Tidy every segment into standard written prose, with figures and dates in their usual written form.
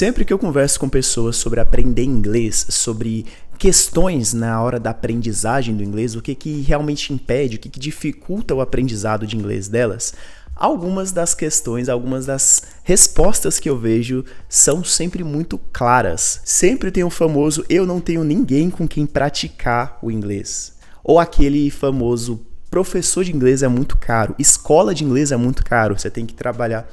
Sempre que eu converso com pessoas sobre aprender inglês, sobre questões na hora da aprendizagem do inglês, o que realmente impede, o que dificulta o aprendizado de inglês delas, algumas das questões, algumas das respostas que eu vejo são sempre muito claras. Sempre tem o famoso "eu não tenho ninguém com quem praticar o inglês", ou aquele famoso "professor de inglês é muito caro", "escola de inglês é muito caro", você tem que trabalhar,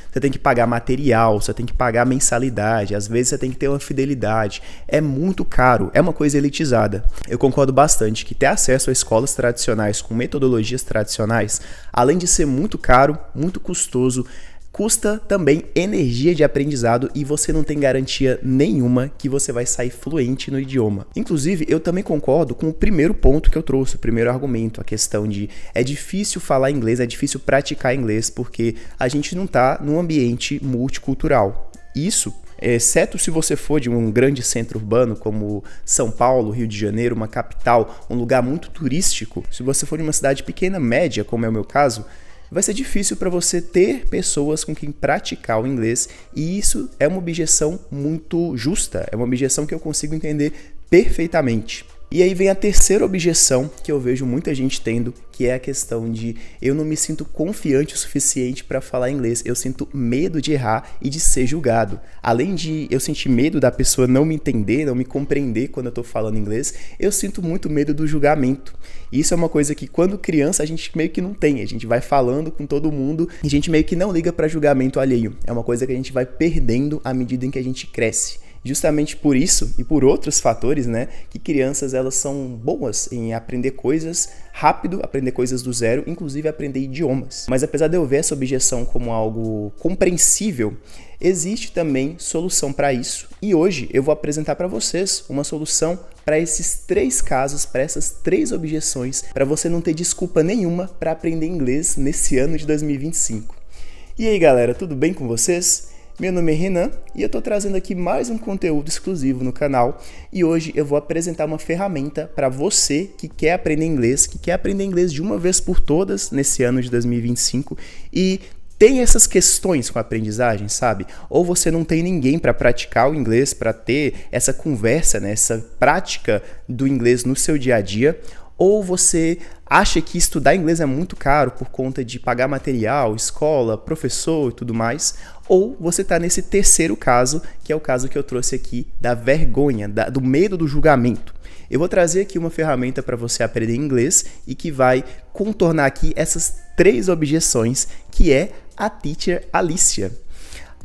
você tem que pagar material, você tem que pagar mensalidade, às vezes você tem que ter uma fidelidade, é muito caro, é uma coisa elitizada. Eu concordo bastante que ter acesso a escolas tradicionais com metodologias tradicionais, além de ser muito caro, muito custoso, custa também energia de aprendizado e você não tem garantia nenhuma que você vai sair fluente no idioma. Inclusive, eu também concordo com o primeiro ponto que eu trouxe, o primeiro argumento, a questão de é difícil falar inglês, é difícil praticar inglês porque a gente não está num ambiente multicultural. Isso, exceto se você for de um grande centro urbano como São Paulo, Rio de Janeiro, uma capital, um lugar muito turístico, se você for de uma cidade pequena, média, como é o meu caso, vai ser difícil para você ter pessoas com quem praticar o inglês, e isso é uma objeção muito justa, é uma objeção que eu consigo entender perfeitamente. E aí vem a terceira objeção que eu vejo muita gente tendo, que é a questão de eu não me sinto confiante o suficiente para falar inglês, eu sinto medo de errar e de ser julgado. Além de eu sentir medo da pessoa não me entender, não me compreender quando eu estou falando inglês, eu sinto muito medo do julgamento. E isso é uma coisa que quando criança a gente meio que não tem, a gente vai falando com todo mundo e a gente meio que não liga para julgamento alheio. É uma coisa que a gente vai perdendo à medida em que a gente cresce. Justamente por isso e por outros fatores, né, que crianças elas são boas em aprender coisas rápido, aprender coisas do zero, inclusive aprender idiomas. Mas apesar de eu ver essa objeção como algo compreensível, existe também solução para isso. E hoje eu vou apresentar para vocês uma solução para esses três casos, para essas três objeções, para você não ter desculpa nenhuma para aprender inglês nesse ano de 2025. E aí, galera, tudo bem com vocês? Meu nome é Renan e eu estou trazendo aqui mais um conteúdo exclusivo no canal e hoje eu vou apresentar uma ferramenta para você que quer aprender inglês de uma vez por todas nesse ano de 2025 e tem essas questões com a aprendizagem, sabe? Ou você não tem ninguém para praticar o inglês, para ter essa conversa, né? Essa prática do inglês no seu dia a dia, ou você acha que estudar inglês é muito caro por conta de pagar material, escola, professor e tudo mais, ou você está nesse terceiro caso, que é o caso que eu trouxe aqui da vergonha, do medo do julgamento. Eu vou trazer aqui uma ferramenta para você aprender inglês e que vai contornar aqui essas três objeções, que é a Teacher Alicia.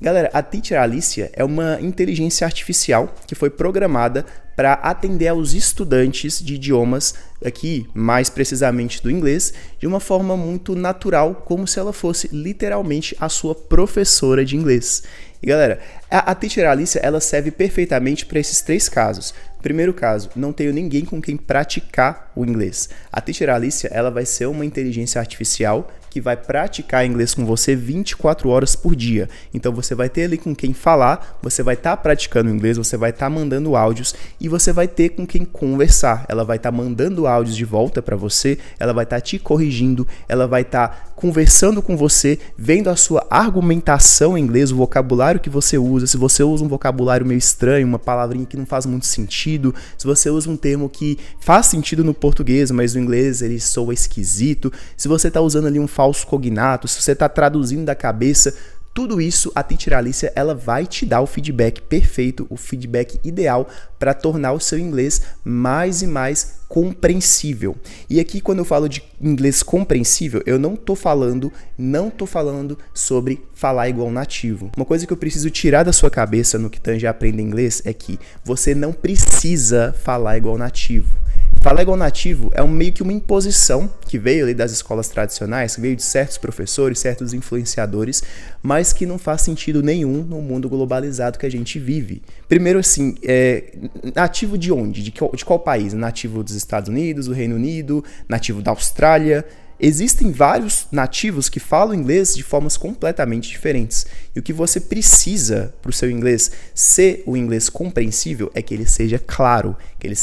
Galera, a Teacher Alicia é uma inteligência artificial que foi programada para atender aos estudantes de idiomas, aqui mais precisamente do inglês, de uma forma muito natural, como se ela fosse literalmente a sua professora de inglês. E galera, a Teacher Alicia ela serve perfeitamente para esses três casos. Primeiro caso, não tenho ninguém com quem praticar o inglês. A Teacher Alicia ela vai ser uma inteligência artificial que vai praticar inglês com você 24 horas por dia. Então você vai ter ali com quem falar, você vai estar praticando inglês, você vai estar mandando áudios e você vai ter com quem conversar. Ela vai estar mandando áudios de volta para você, ela vai estar te corrigindo, ela vai estar conversando com você, vendo a sua argumentação em inglês, o vocabulário que você usa, se você usa um vocabulário meio estranho, uma palavrinha que não faz muito sentido, se você usa um termo que faz sentido no português, mas no inglês ele soa esquisito, se você está usando ali um falso cognato, se você está traduzindo da cabeça, tudo isso a Teacher Alicia ela vai te dar o feedback perfeito, o feedback ideal para tornar o seu inglês mais e mais compreensível. E aqui quando eu falo de inglês compreensível, eu não tô falando sobre falar igual nativo. Uma coisa que eu preciso tirar da sua cabeça no que tange a aprender inglês é que você não precisa falar igual nativo. Falar igual nativo é meio que uma imposição que veio ali das escolas tradicionais, que veio de certos professores, certos influenciadores, mas que não faz sentido nenhum no mundo globalizado que a gente vive. Primeiro assim, nativo de onde? De qual país? Nativo dos Estados Unidos, do Reino Unido, nativo da Austrália? Existem vários nativos que falam inglês de formas completamente diferentes. E o que você precisa para o seu inglês ser o inglês compreensível é que ele seja claro, que ele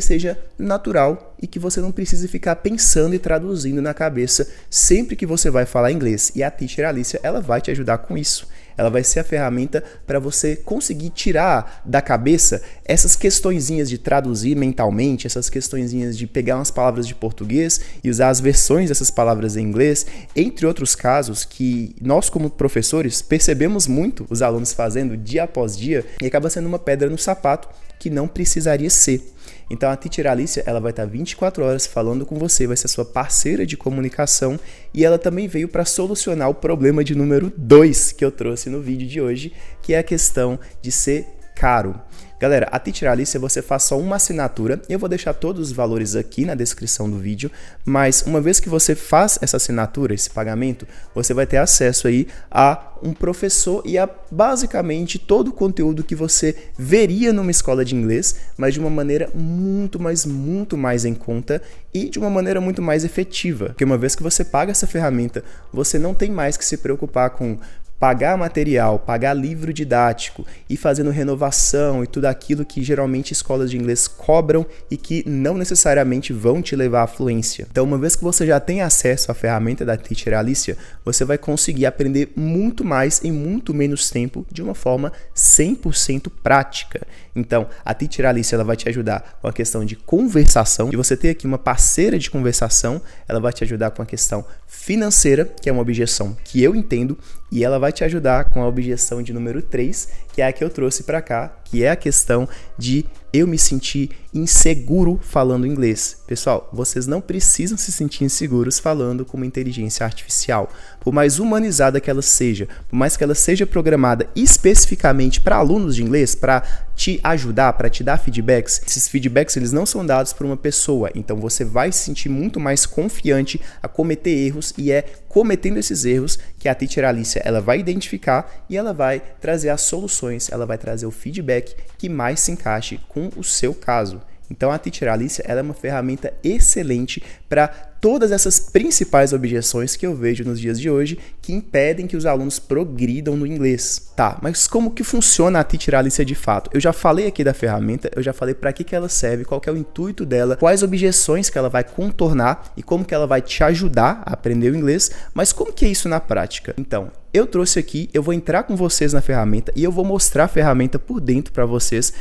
seja natural e que você não precise ficar pensando e traduzindo na cabeça sempre que você vai falar inglês. E a Teacher Alicia, ela vai te ajudar com isso. ela vai ser a ferramenta para você conseguir tirar da cabeça essas questõezinhas de traduzir mentalmente, essas questõezinhas de pegar umas palavras de português e usar as versões dessas palavras em inglês, entre outros casos que nós como professores percebemos muito os alunos fazendo dia após dia e acaba sendo uma pedra no sapato que não precisaria ser. Então a Teacher Alicia, ela vai estar 24 horas falando com você, vai ser sua parceira de comunicação e ela também veio para solucionar o problema de número 2 que eu trouxe no vídeo de hoje, que é a questão de ser caro. Galera, a Teacher Alicia você faz só uma assinatura, eu vou deixar todos os valores aqui na descrição do vídeo, mas uma vez que você faz essa assinatura, esse pagamento, você vai ter acesso aí a um professor e a basicamente todo o conteúdo que você veria numa escola de inglês, mas de uma maneira muito mais em conta e de uma maneira muito mais efetiva. Porque uma vez que você paga essa ferramenta, você não tem mais que se preocupar com pagar material, pagar livro didático e fazendo renovação e tudo aquilo que geralmente escolas de inglês cobram e que não necessariamente vão te levar à fluência. Então, uma vez que você já tem acesso à ferramenta da Teacher Alicia, você vai conseguir aprender muito mais em muito menos tempo de uma forma 100% prática. Então, a Teacher Alicia ela vai te ajudar com a questão de conversação, de você ter aqui uma parceira de conversação, ela vai te ajudar com a questão financeira, que é uma objeção que eu entendo, e ela vai te ajudar com a objeção de número 3, que é a que eu trouxe para cá, que é a questão de eu me sentir inseguro falando inglês. Pessoal, vocês não precisam se sentir inseguros falando com uma inteligência artificial. Por mais humanizada que ela seja, por mais que ela seja programada especificamente para alunos de inglês, para te ajudar, para te dar feedbacks, esses feedbacks eles não são dados por uma pessoa, então você vai se sentir muito mais confiante a cometer erros e é cometendo esses erros que a Teacher Alicia ela vai identificar e ela vai trazer as soluções, ela vai trazer o feedback que mais se encaixe com o seu caso. Então a Teacher Alicia ela é uma ferramenta excelente para todas essas principais objeções que eu vejo nos dias de hoje que impedem que os alunos progridam no inglês. Tá, mas como que funciona a Teacher Alicia de fato? Eu já falei aqui da ferramenta, eu já falei para que ela serve, qual que é o intuito dela, quais objeções que ela vai contornar e como que ela vai te ajudar a aprender o inglês, mas como que é isso na prática? Então, eu trouxe aqui, eu vou entrar com vocês na ferramenta e eu vou mostrar a ferramenta por dentro para vocês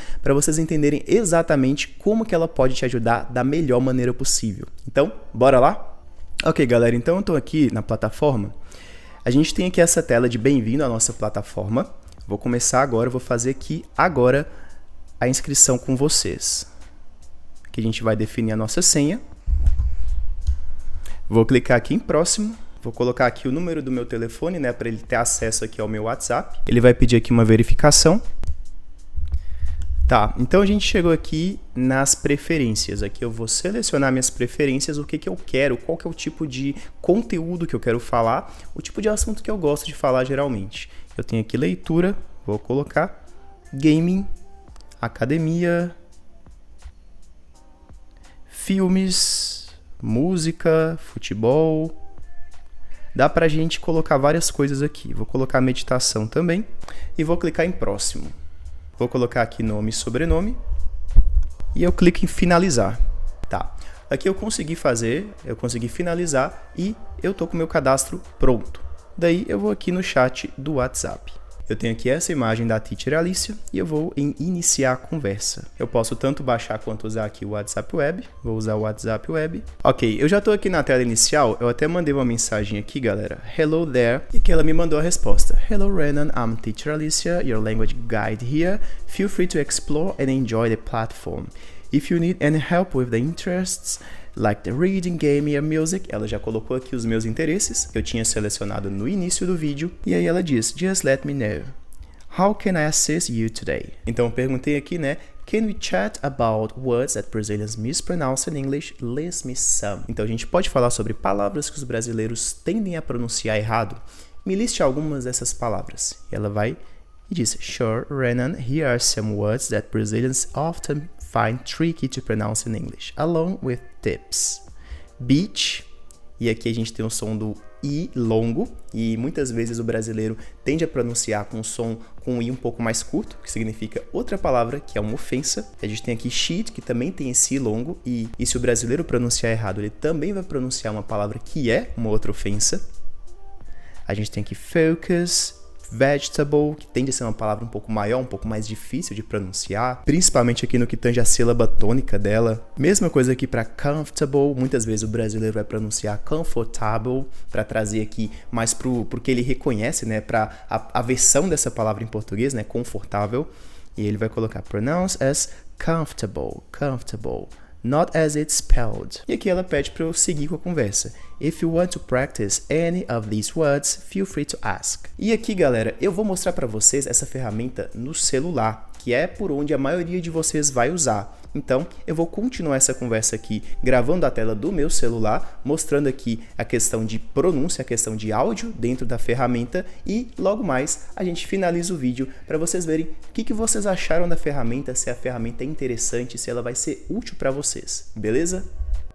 entenderem exatamente como que ela pode te ajudar da melhor maneira possível. Então, bora lá? Ok, galera, então eu estou aqui na plataforma. A gente tem aqui essa tela de bem-vindo à nossa plataforma. Vou começar agora, vou fazer aqui agora a inscrição com vocês. Aqui a gente vai definir a nossa senha. Vou clicar aqui em próximo. Vou colocar aqui o número do meu telefone, né, para ele ter acesso aqui ao meu WhatsApp. Ele vai pedir aqui uma verificação. Tá, então a gente chegou aqui nas preferências. Aqui eu vou selecionar minhas preferências, o que que eu quero, qual que é o tipo de conteúdo que eu quero falar, o tipo de assunto que eu gosto de falar geralmente. Eu tenho aqui leitura, vou colocar gaming, academia, filmes, música, futebol. Dá pra gente colocar várias coisas aqui. Vou colocar meditação também e vou clicar em próximo. Vou colocar aqui nome e sobrenome e eu clico em finalizar. Tá. Aqui eu consegui finalizar e eu tô com o meu cadastro pronto. Daí eu vou aqui no chat do WhatsApp. Eu tenho aqui essa imagem da Teacher Alicia e eu vou em iniciar a conversa. Eu posso tanto baixar quanto usar aqui o WhatsApp Web. Vou usar o WhatsApp Web. Ok, eu já estou aqui na tela inicial. Eu até mandei uma mensagem aqui, galera. Hello there. E que ela me mandou a resposta. Hello Renan, I'm Teacher Alicia, your language guide here. Feel free to explore and enjoy the platform. If you need any help with the interests, like the reading, game or music, ela já colocou aqui os meus interesses, que eu tinha selecionado no início do vídeo, e aí ela diz, just let me know. How can I assist you today? Então eu perguntei aqui, né, can we chat about words that Brazilians mispronounce in English? List me some. Então a gente pode falar sobre palavras que os brasileiros tendem a pronunciar errado. Me liste algumas dessas palavras. E ela vai e diz, sure, Renan, here are some words that Brazilians often find tricky to pronounce in English, along with tips. Beach, e aqui a gente tem o som do I longo, e muitas vezes o brasileiro tende a pronunciar com o som com o I um pouco mais curto, que significa outra palavra, que é uma ofensa. A gente tem aqui sheet, que também tem esse I longo, e se o brasileiro pronunciar errado, ele também vai pronunciar uma palavra que é uma outra ofensa. A gente tem aqui focus, vegetable, que tende a ser uma palavra um pouco maior, um pouco mais difícil de pronunciar, principalmente aqui no que tange a sílaba tônica dela. Mesma coisa aqui para comfortable, muitas vezes o brasileiro vai pronunciar comfortable, para trazer aqui mais pro que ele reconhece, né, para a versão dessa palavra em português, né, confortável, e ele vai colocar pronounce as comfortable, comfortable. Not as it's spelled. E aqui ela pede para eu seguir com a conversa. If you want to practice any of these words, feel free to ask. E aqui, galera, eu vou mostrar para vocês essa ferramenta no celular, que é por onde a maioria de vocês vai usar. Então, eu vou continuar essa conversa aqui, gravando a tela do meu celular, mostrando aqui a questão de pronúncia, a questão de áudio dentro da ferramenta e logo mais a gente finaliza o vídeo para vocês verem o que vocês acharam da ferramenta, se a ferramenta é interessante, se ela vai ser útil para vocês, beleza?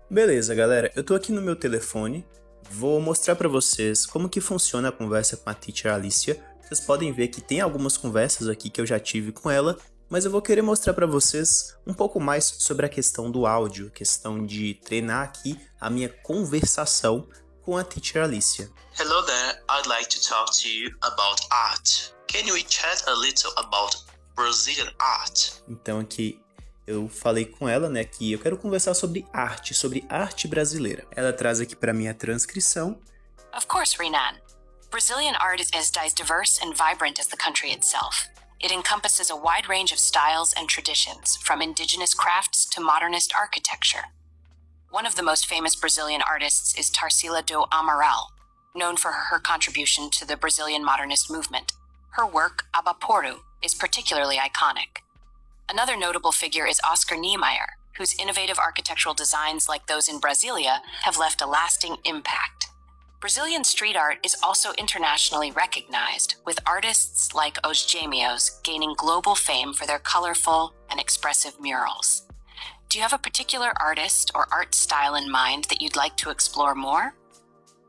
Beleza, galera, eu tô aqui no meu telefone, vou mostrar para vocês como que funciona a conversa com a Teacher Alicia. Vocês podem ver que tem algumas conversas aqui que eu já tive com ela, mas eu vou querer mostrar para vocês um pouco mais sobre a questão do áudio, questão de treinar aqui a minha conversação com a Teacher Alicia. Hello there, I'd like to talk to you about art. Can we chat a little about Brazilian art? Então aqui eu falei com ela, né, que eu quero conversar sobre arte brasileira. Ela traz aqui para mim a transcrição. Of course, Renan. Brazilian art is as diverse and vibrant as the country itself. It encompasses a wide range of styles and traditions, from indigenous crafts to modernist architecture. One of the most famous Brazilian artists is Tarsila do Amaral, known for her contribution to the Brazilian modernist movement. Her work, Abaporu, is particularly iconic. Another notable figure is Oscar Niemeyer, whose innovative architectural designs like those in Brasilia have left a lasting impact. Brazilian street art is also internationally recognized, with artists like Os Gêmeos gaining global fame for their colorful and expressive murals. Do you have a particular artist or art style in mind that you'd like to explore more?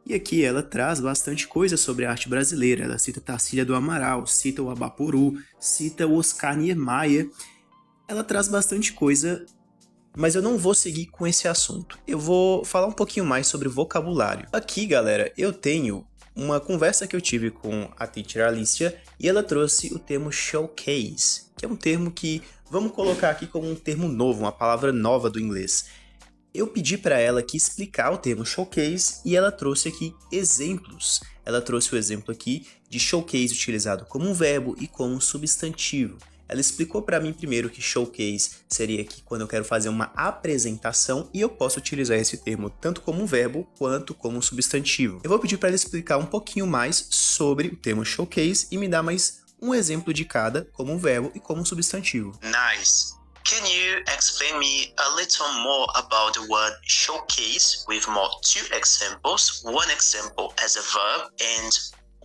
E aqui ela traz bastante coisa sobre a arte brasileira. Ela cita Tarsila do Amaral, cita o Abaporu, cita o Oscar Niemeyer. Ela traz bastante coisa, mas eu não vou seguir com esse assunto. Eu vou falar um pouquinho mais sobre vocabulário. Aqui, galera, eu tenho uma conversa que eu tive com a Teacher Alicia e ela trouxe o termo showcase, que é um termo que vamos colocar aqui como um termo novo, uma palavra nova do inglês. Eu pedi para ela aqui explicar o termo showcase e ela trouxe aqui exemplos. Ela trouxe o exemplo aqui de showcase utilizado como um verbo e como um substantivo. Ela explicou para mim primeiro que showcase seria aqui quando eu quero fazer uma apresentação e eu posso utilizar esse termo tanto como um verbo quanto como um substantivo. Eu vou pedir para ela explicar um pouquinho mais sobre o termo showcase e me dar mais um exemplo de cada como um verbo e como um substantivo. Nice. Can you explain me a little more about the word showcase with more two examples, one example as a verb and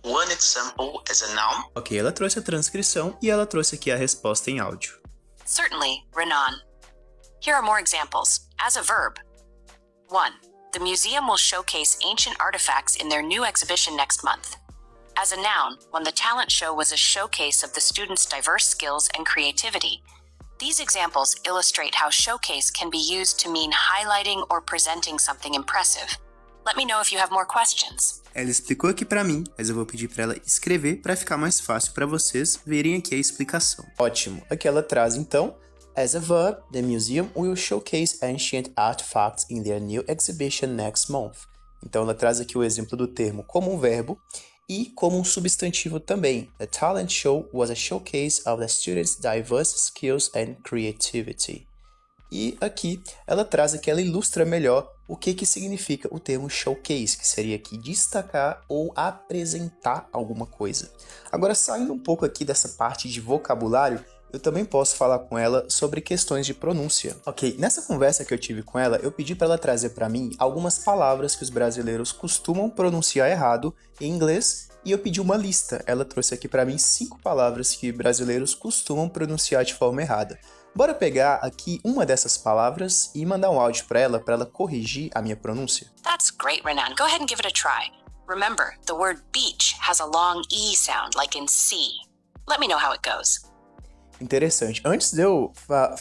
one example as a noun? Ok, ela trouxe a transcrição e ela trouxe aqui a resposta em áudio. Certainly, Renan. Here are more examples. As a verb. 1. The museum will showcase ancient artifacts in their new exhibition next month. As a noun, when the talent show was a showcase of the students' diverse skills and creativity. These examples illustrate how showcase can be used to mean highlighting or presenting something impressive. Let me know if you have more questions. Ela explicou aqui pra mim, mas eu vou pedir pra ela escrever pra ficar mais fácil pra vocês verem aqui a explicação. Ótimo. Aqui ela traz então, as a verb, the museum will showcase ancient artifacts in their new exhibition next month. Então ela traz aqui o exemplo do termo como um verbo e como um substantivo também. The talent show was a showcase of the students' diverse skills and creativity. E aqui ela traz aqui, ela ilustra melhor o que significa o termo showcase, que seria aqui destacar ou apresentar alguma coisa. Agora, saindo um pouco aqui dessa parte de vocabulário, eu também posso falar com ela sobre questões de pronúncia. Ok, nessa conversa que eu tive com ela, eu pedi para ela trazer para mim algumas palavras que os brasileiros costumam pronunciar errado em inglês e eu pedi uma lista. Ela trouxe aqui para mim 5 palavras que brasileiros costumam pronunciar de forma errada. Bora pegar aqui uma dessas palavras e mandar um áudio para ela corrigir a minha pronúncia? That's great, Renan. Go ahead and give it a try. Remember, the word beach has a long E sound, like in sea. Let me know how it goes. Interessante. Antes de eu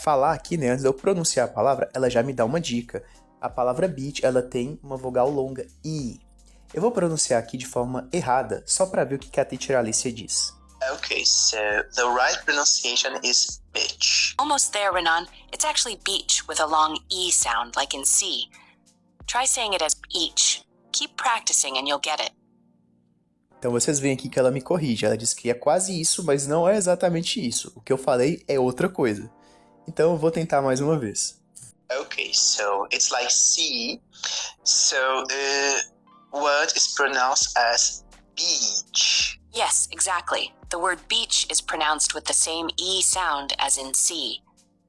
falar aqui, né, antes de eu pronunciar a palavra, ela já me dá uma dica. A palavra beach, ela tem uma vogal longa I. Eu vou pronunciar aqui de forma errada, só para ver o que a teacher Alicia diz. Okay, so the right pronunciation is bitch. Almost there, Renan. It's actually beach with a long E sound, like in C. Try saying it as each. Keep practicing and you'll get it. Então vocês veem aqui que ela me corrige, ela diz que é quase isso, mas não é exatamente isso. O que eu falei é outra coisa. Então eu vou tentar mais uma vez. Okay, so it's like C. So the word is pronounced as beach. Yes, exactly. The word beach is pronounced with the same E sound as in C.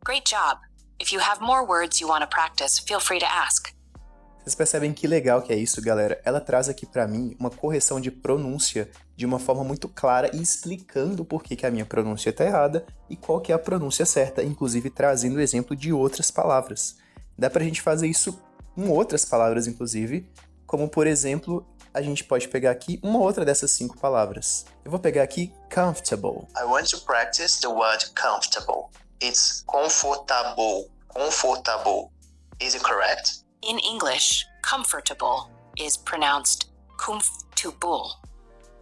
Great job. If you have more words you want to practice, feel free to ask. Vocês percebem que legal que é isso, galera? Ela traz aqui pra mim uma correção de pronúncia de uma forma muito clara e explicando por que a minha pronúncia tá errada e qual que é a pronúncia certa, inclusive trazendo o exemplo de outras palavras. Dá pra gente fazer isso com outras palavras, inclusive, como por exemplo, a gente pode pegar aqui uma outra dessas 5 palavras. Eu vou pegar aqui comfortable. I want to practice the word comfortable. It's comfortable. Comfortable. Is it correct? In English, comfortable is pronounced comfortable.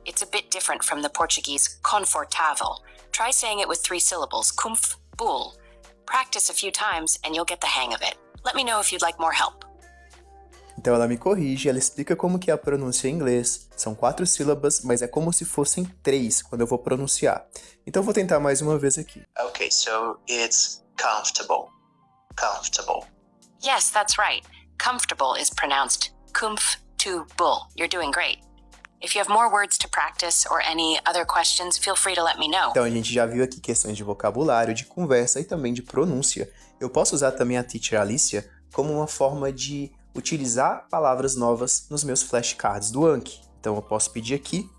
It's a bit different from the Portuguese confortável. Try saying it with 3 syllables, comfortable. Practice a few times and you'll get the hang of it. Let me know if you'd like more help. Então ela me corrige, ela explica como que é a pronúncia em inglês. São 4 sílabas, mas é como se fossem 3 quando eu vou pronunciar. Então eu vou tentar mais uma vez aqui. Okay, so it's comfortable. Comfortable. Yes, that's right. Comfortable is pronounced comf-to-bull. You're doing great. If you have more words to practice or any other questions, feel free to let me know. Então a gente já viu aqui questões de vocabulário, de conversa e também de pronúncia. Eu posso usar também a teacher Alicia como uma forma de utilizar palavras novas nos meus flashcards do Anki. Então eu posso pedir aqui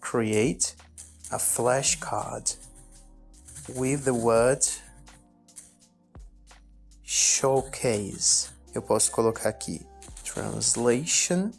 create a flashcard with the word showcase. Eu posso colocar aqui translation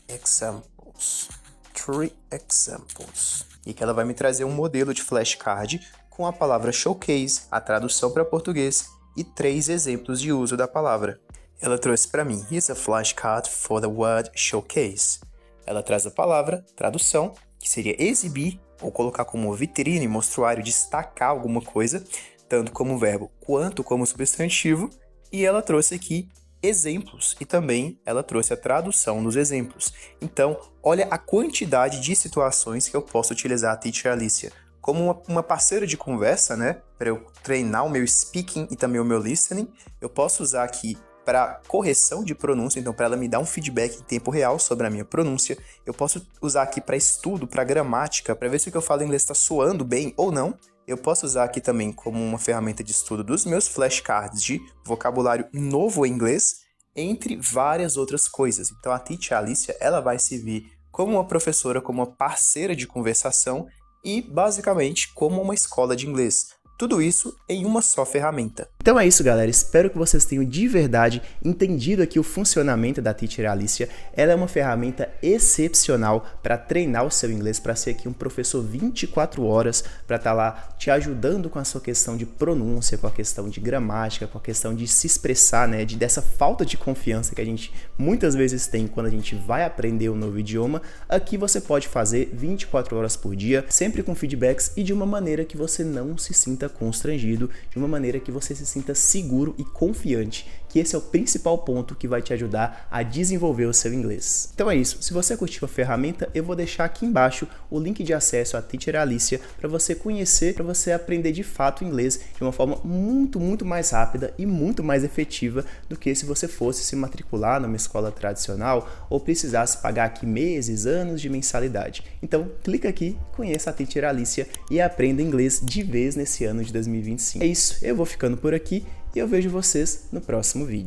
examples, 3 examples. E que ela vai me trazer um modelo de flashcard com a palavra showcase, a tradução para português e 3 exemplos de uso da palavra. Ela trouxe para mim, here's a flashcard for the word showcase. Ela traz a palavra, tradução, que seria exibir ou colocar como vitrine, mostruário, destacar alguma coisa, tanto como verbo quanto como substantivo, e ela trouxe aqui exemplos, e também ela trouxe a tradução dos exemplos. Então, olha a quantidade de situações que eu posso utilizar a teacher Alicia como uma parceira de conversa, né, para eu treinar o meu speaking e também o meu listening. Eu posso usar aqui para correção de pronúncia, então para ela me dar um feedback em tempo real sobre a minha pronúncia. Eu posso usar aqui para estudo, para gramática, para ver se o que eu falo em inglês está soando bem ou não. Eu posso usar aqui também como uma ferramenta de estudo dos meus flashcards de vocabulário novo em inglês, entre várias outras coisas. Então a teacher Alicia, ela vai servir como uma professora, como uma parceira de conversação e basicamente como uma escola de inglês. Tudo isso em uma só ferramenta. Então é isso, galera. Espero que vocês tenham de verdade entendido aqui o funcionamento da Teacher Alicia. Ela é uma ferramenta excepcional para treinar o seu inglês, para ser aqui um professor 24 horas, para estar lá te ajudando com a sua questão de pronúncia, com a questão de gramática, com a questão de se expressar, né? Dessa falta de confiança que a gente muitas vezes tem quando a gente vai aprender um novo idioma. Aqui você pode fazer 24 horas por dia, sempre com feedbacks e de uma maneira que você não se sinta constrangido, de uma maneira que você se sinta seguro e confiante, que esse é o principal ponto que vai te ajudar a desenvolver o seu inglês. Então é isso, se você curtiu a ferramenta, eu vou deixar aqui embaixo o link de acesso à Teacher Alicia para você conhecer, para você aprender de fato inglês de uma forma muito mais rápida e muito mais efetiva do que se você fosse se matricular numa escola tradicional ou precisasse pagar aqui meses, anos de mensalidade. Então clica aqui, conheça a Teacher Alicia e aprenda inglês de vez nesse ano de 2025. É isso, eu vou ficando por aqui e eu vejo vocês no próximo vídeo.